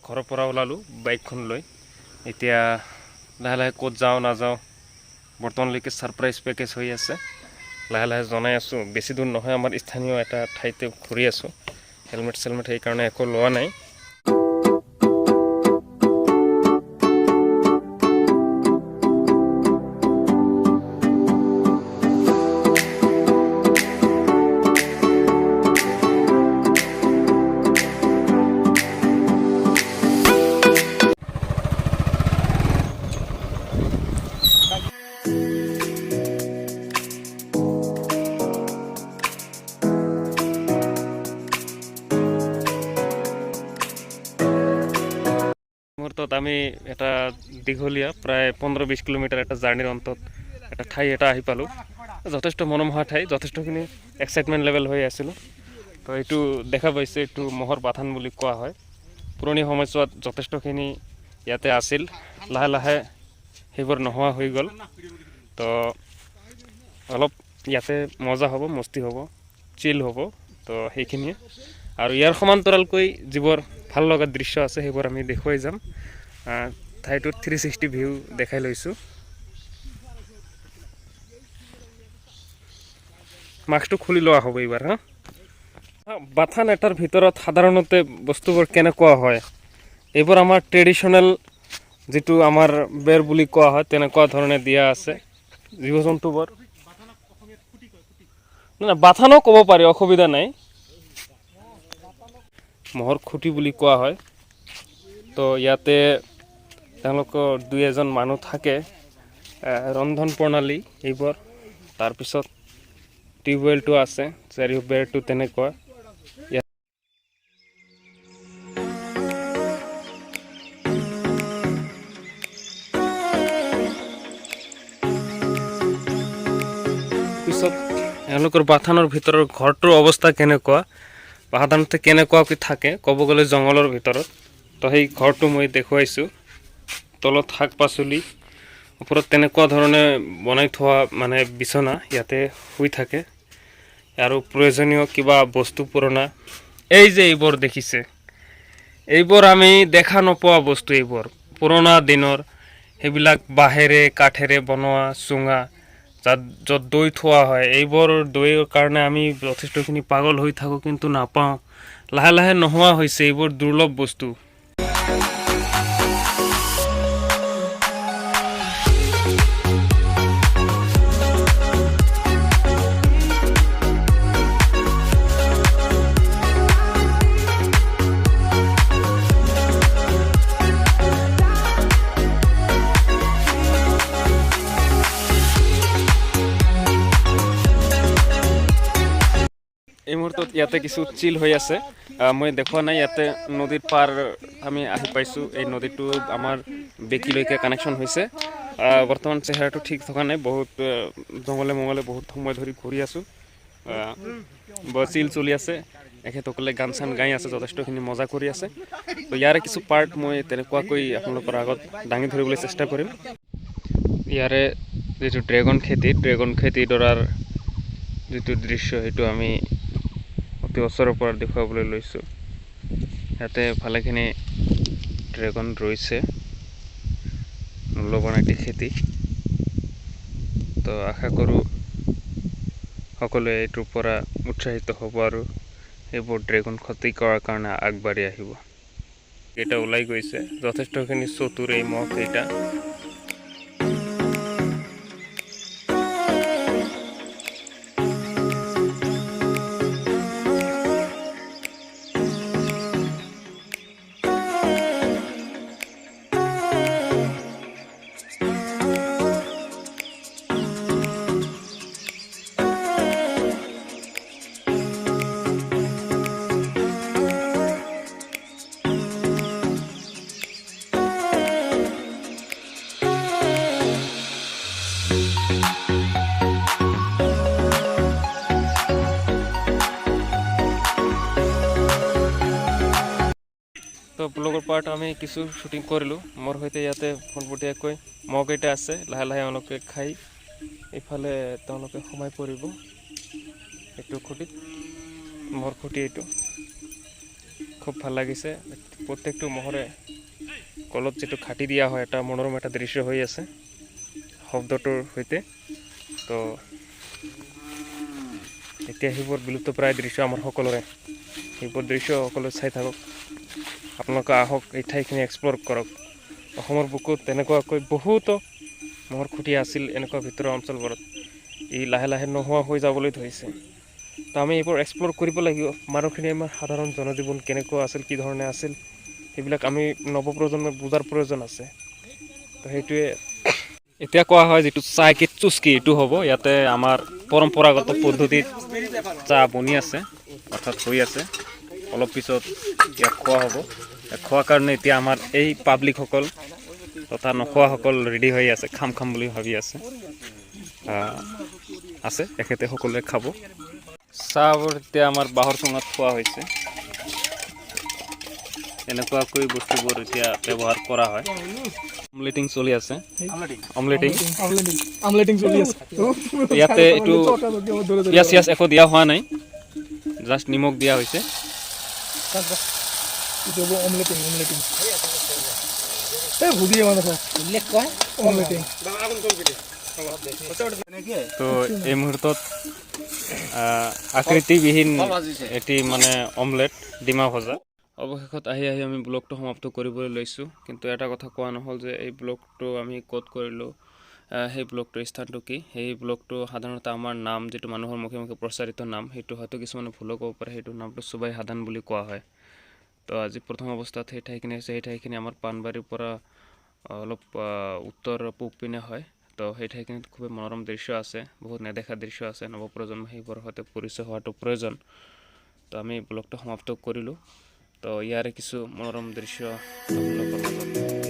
ঘৰৰ পৰা ওলালোঁ বাইকখন লৈ। এতিয়া লাহে লাহে ক'ত যাওঁ নাযাওঁ বৰ্তমানলৈকে ছাৰপ্ৰাইজ পেকেজ হৈ আছে। লাহে লাহে জনাই আছোঁ, বেছি দূৰ নহয়, আমাৰ স্থানীয় এটা ঠাইতে ঘূৰি আছোঁ। হেলমেট চেলমেট সেইকাৰণে একো লোৱা নাই। মুহূৰ্তত আমি এটা দীঘলীয়া প্ৰায় 15-20 কিলোমিটাৰ এটা জাৰ্ণিৰ অন্তত এটা ঠাই এটা আহি পালোঁ। যথেষ্ট মনোমোহা ঠাই, যথেষ্টখিনি এক্সাইটমেণ্ট লেভেল হৈ আছিলোঁ। তো এইটো দেখা পাইছে, এইটো মহৰ বাথান বুলি কোৱা হয়। পুৰণি সময়ছোৱাত যথেষ্টখিনি ইয়াতে আছিল, লাহে লাহে সেইবোৰ নোহোৱা হৈ গ'ল। তো অলপ ইয়াতে মজা হ'ব, মস্তি হ'ব, চিল হ'ব। তো সেইখিনিয়ে আৰু ইয়াৰ সমান্তৰালকৈ যিবোৰ ভাল লগা দৃশ্য আছে সেইবোৰ আমি দেখুৱাই যাম। ঠাইটোত 360 ভিউ দেখাই লৈছোঁ। মাস্কটো খুলি লোৱা হ'ব এইবাৰ। বাথান এটাৰ ভিতৰত সাধাৰণতে বস্তুবোৰ কেনেকুৱা হয়, এইবোৰ আমাৰ ট্ৰেডিশ্যনেল যিটো আমাৰ বেৰ বুলি কোৱা হয় তেনেকুৱা ধৰণে দিয়া আছে। জীৱ জন্তুবোৰ বাথানো ক'ব পাৰি, অসুবিধা নাই। মহৰ খুঁটি বুলি কোৱা হয়। তো ইয়াতে তেওঁলোকৰ 2-এজন মানুহ থাকে। ৰন্ধন প্ৰণালী এইবোৰ, তাৰপিছত টিউবৱেলটো আছে, চাৰিও বেৰটো তেনেকুৱা। পিছত এওঁলোকৰ বাথানৰ ভিতৰৰ ঘৰটোৰ অৱস্থা কেনেকুৱা বা সাধাৰণতে কেনেকুৱাকৈ থাকে, ক'ব গ'লে জংঘলৰ ভিতৰত। তো সেই ঘৰটো মই দেখুৱাইছোঁ। তলত শাক পাচলি, ওপৰত তেনেকুৱা ধৰণে বনাই থোৱা মানে বিচনা, ইয়াতে শুই থাকে। আৰু প্ৰয়োজনীয় কিবা বস্তু পুৰণা, এই যে এইবোৰ দেখিছে, এইবোৰ আমি দেখা নোপোৱা বস্তু। এইবোৰ পুৰণা দিনৰ, সেইবিলাক বাঁহেৰে কাঠেৰে বনোৱা চুঙা, য'ত দৈ থোৱা হয়। এইবোৰ দৈৰ কাৰণে আমি যথেষ্টখিনি পাগল হৈ থাকোঁ, কিন্তু নাপাওঁ। লাহে লাহে নোহোৱা হৈছে, এইবোৰ দুৰ্লভ বস্তু। এই মুহূৰ্তত ইয়াতে কিছু চিল হৈ আছে, মই দেখুওৱা নাই। ইয়াতে নদীৰ পাৰ আমি আহি পাইছোঁ। এই নদীটো আমাৰ বেকীলৈকে কানেকশ্যন হৈছে। বৰ্তমান চেহেৰাটো ঠিক থকা নাই, বহুত জংঘলে মঙলে বহুত সময় ধৰি ঘূৰি আছোঁ। চিল চলি আছে, এখেতসকলে গান চান গাই আছে, যথেষ্টখিনি মজা কৰি আছে। তো ইয়াৰে কিছু পাৰ্ট মই তেনেকুৱাকৈ আপোনালোকৰ আগত দাঙি ধৰিবলৈ চেষ্টা কৰিম। ইয়াৰে যিটো ড্ৰেগন খেতিডৰাৰ যিটো দৃশ্য, সেইটো আমি অতি ওচৰৰ পৰা দেখুৱাবলৈ লৈছোঁ। ইয়াতে ভালেখিনি ড্ৰেগন ৰৈছে, মূল্যৱান এটি খেতি। তো আশা কৰোঁ সকলোৱে এইটোৰ পৰা উৎসাহিত হ'ব আৰু এইবোৰ ড্ৰেগন খেতি কৰাৰ কাৰণে আগবাঢ়ি আহিব। কেইটা ওলাই গৈছে, যথেষ্টখিনি চতুৰ এই মহ কেইটা। তো ব্লগৰ পাৰ্ট আমি কিছু শ্বুটিং কৰিলোঁ। মোৰ সৈতে ইয়াতে পোনপটীয়াকৈ মহকেইটা আছে, লাহে লাহে তেওঁলোকে খাই এইফালে তেওঁলোকে সোমাই পৰিব। এইটো খুঁটিত, মোৰ খুঁটি এইটো। খুব ভাল লাগিছে প্ৰত্যেকটো মহৰে কলত যেটো খাটি দিয়া হয় এটা মনোৰম এটা দৃশ্য হৈ আছে শব্দটোৰ সৈতে তো এতিয়া সেইবোৰ বিলুপ্তপ্ৰায় দৃশ্য আমাৰ সকলোৰে সেইবোৰ দৃশ্য সকলোৱে চাই থাকক আপোনালোকে আহক এই ঠাইখিনি এক্সপ্ল'ৰ কৰক অসমৰ বুকুত তেনেকুৱাকৈ বহুতো মহৰ খুঁটি আছিল এনেকুৱা ভিতৰুৱা অঞ্চলবোৰত ই লাহে লাহে নোহোৱা হৈ যাবলৈ ধৰিছে তো আমি এইবোৰ এক্সপ্ল'ৰ কৰিব লাগিব মানুহখিনি আমাৰ সাধাৰণ জনজীৱন কেনেকুৱা আছিল কি ধৰণে আছিল সেইবিলাক আমি নৱপ্ৰজন্মক বুজাৰ প্ৰয়োজন আছে তো সেইটোৱে এতিয়া কোৱা হয় যেটো চাহ কি চুস্কি এইটো হ'ব ইয়াতে আমাৰ পৰম্পৰাগত পদ্ধতিত চাহ বনি আছে অৰ্থাৎ হৈ আছে অলপ পিছত ইয়াক খোৱা হ'ব খোৱাৰ কাৰণে এতিয়া আমাৰ এই পাব্লিকসকল তথা নোখোৱাসকল ৰেডি হৈ আছে খাম বুলি ভাবি আছে আছে এখেতে সকলোৱে খাব চাহবোৰ এতিয়া আমাৰ বাঁহৰ চুঙাত থোৱা হৈছে এনেকুৱাকৈ বস্তুবোৰ এতিয়া ব্যৱহাৰ কৰা হয় অমলেটিং চলি আছে অমলেটিং চলি আছে ইয়াতে এইটো পিঁয়াজ একো দিয়া হোৱা নাই জাষ্ট নিমখ দিয়া হৈছে তো এই মুহূৰ্তত আকৃতিবিহীন এটি মানে অমলেট ডিমা ভজা অৱশেষত আহি আমি ব্লগটো সমাপ্ত কৰিবলৈ লৈছোঁ কিন্তু এটা কথা কোৱা নহ'ল যে এই ব্লগটো আমি ক'ত কৰিলোঁ সেই ব্লগটোৰ স্থানটো কি সেই ব্লগটো সাধাৰণতে আমাৰ নাম যেটো মানুহৰ মুখে মুখে প্ৰচাৰিত নাম সেইটো হয়তো কিছুমানে ভুলো ক'ব পাৰে সেইটো নামটো চুবাই হাদান বুলি কোৱা হয় তো আজি প্ৰথম অৱস্থাত সেই ঠাইখিনি আছে সেই ঠাইখিনি আমাৰ পাণবাৰীৰ পৰা অলপ উত্তৰ পূব পিনে হয় তো সেই ঠাইখিনিত খুবেই মনোৰম দৃশ্য আছে বহুত নেদেখা দৃশ্য আছে নৱপ্ৰজন্ম সেইবোৰৰ সৈতে পৰিচয় হোৱাটো প্ৰয়োজন তো আমি ব্লগটো সমাপ্ত কৰিলোঁ তো ইয়াৰে কিছু মনোৰম দৃশ্য আপোনালোকৰ মাজত